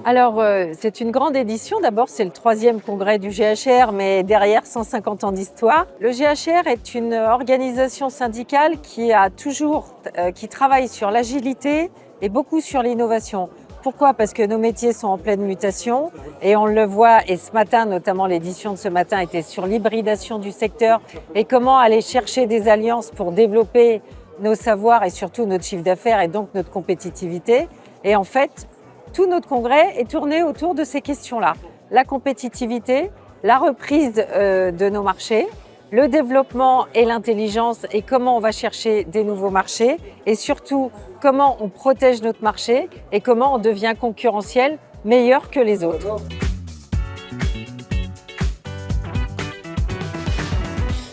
Alors, c'est une grande édition. D'abord, c'est le 3e congrès du GHR, mais derrière 150 ans d'histoire. Le GHR est une organisation syndicale qui travaille sur l'agilité et beaucoup sur l'innovation. Pourquoi? Parce que nos métiers sont en pleine mutation et on le voit, et ce matin, notamment l'édition de ce matin était sur l'hybridation du secteur et comment aller chercher des alliances pour développer nos savoirs et surtout notre chiffre d'affaires et donc notre compétitivité. Et en fait, tout notre congrès est tourné autour de ces questions-là. La compétitivité, la reprise de nos marchés, le développement et l'intelligence et comment on va chercher des nouveaux marchés et surtout comment on protège notre marché et comment on devient concurrentiel meilleur que les autres.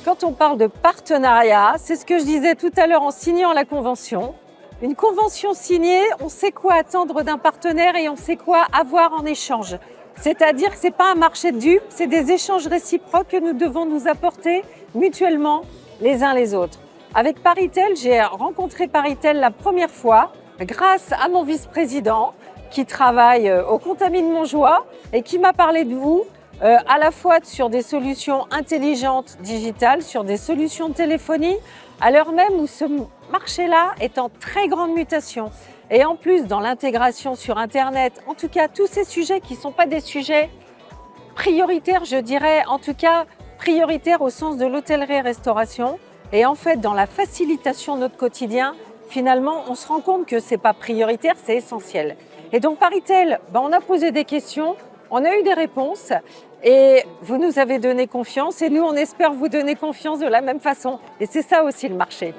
Quand on parle de partenariat, c'est ce que je disais tout à l'heure en signant la convention. Une convention signée, on sait quoi attendre d'un partenaire et on sait quoi avoir en échange. C'est-à-dire que ce n'est pas un marché de dupes, c'est des échanges réciproques que nous devons nous apporter mutuellement les uns les autres. Avec Paritel, j'ai rencontré Paritel la première fois grâce à mon vice-président qui travaille au Contamine Montjoie et qui m'a parlé de vous à la fois sur des solutions intelligentes digitales, sur des solutions de téléphonie, à l'heure même où ce marché-là est en très grande mutation. Et en plus, dans l'intégration sur Internet, en tout cas, tous ces sujets qui ne sont pas des sujets prioritaires, je dirais, en tout cas prioritaires au sens de l'hôtellerie-restauration. Et en fait, dans la facilitation de notre quotidien, finalement, on se rend compte que ce n'est pas prioritaire, c'est essentiel. Et donc, Paritel, on a posé des questions, on a eu des réponses et vous nous avez donné confiance et nous, on espère vous donner confiance de la même façon. Et c'est ça aussi le marché.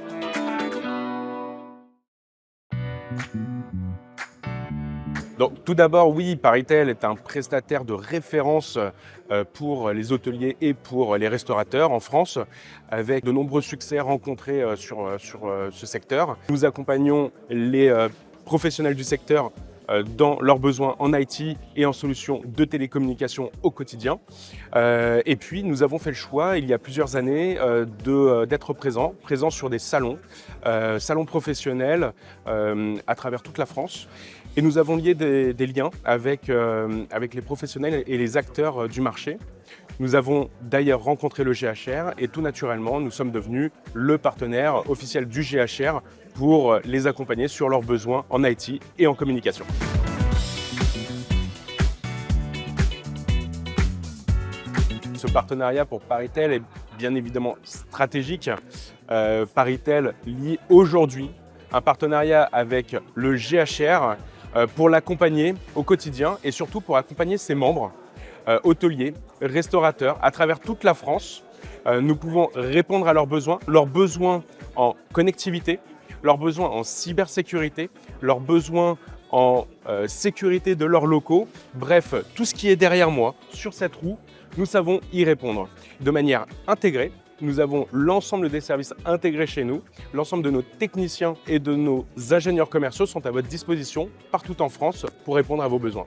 Donc, tout d'abord, oui, Paritel est un prestataire de référence pour les hôteliers et pour les restaurateurs en France, avec de nombreux succès rencontrés sur ce secteur. Nous accompagnons les professionnels du secteur dans leurs besoins en IT et en solutions de télécommunication au quotidien. Et puis, nous avons fait le choix, il y a plusieurs années, d'être présents sur des salons professionnels à travers toute la France. Et nous avons lié des liens avec les professionnels et les acteurs du marché. Nous avons d'ailleurs rencontré le GHR et tout naturellement, nous sommes devenus le partenaire officiel du GHR pour les accompagner sur leurs besoins en IT et en communication. Ce partenariat pour Paritel est bien évidemment stratégique. Paritel lie aujourd'hui un partenariat avec le GHR pour l'accompagner au quotidien et surtout pour accompagner ses membres, hôteliers, restaurateurs, à travers toute la France. Nous pouvons répondre à leurs besoins en connectivité, leurs besoins en cybersécurité, leurs besoins en sécurité de leurs locaux. Bref, tout ce qui est derrière moi, sur cette roue, nous savons y répondre de manière intégrée. Nous avons l'ensemble des services intégrés chez nous. L'ensemble de nos techniciens et de nos ingénieurs commerciaux sont à votre disposition partout en France pour répondre à vos besoins.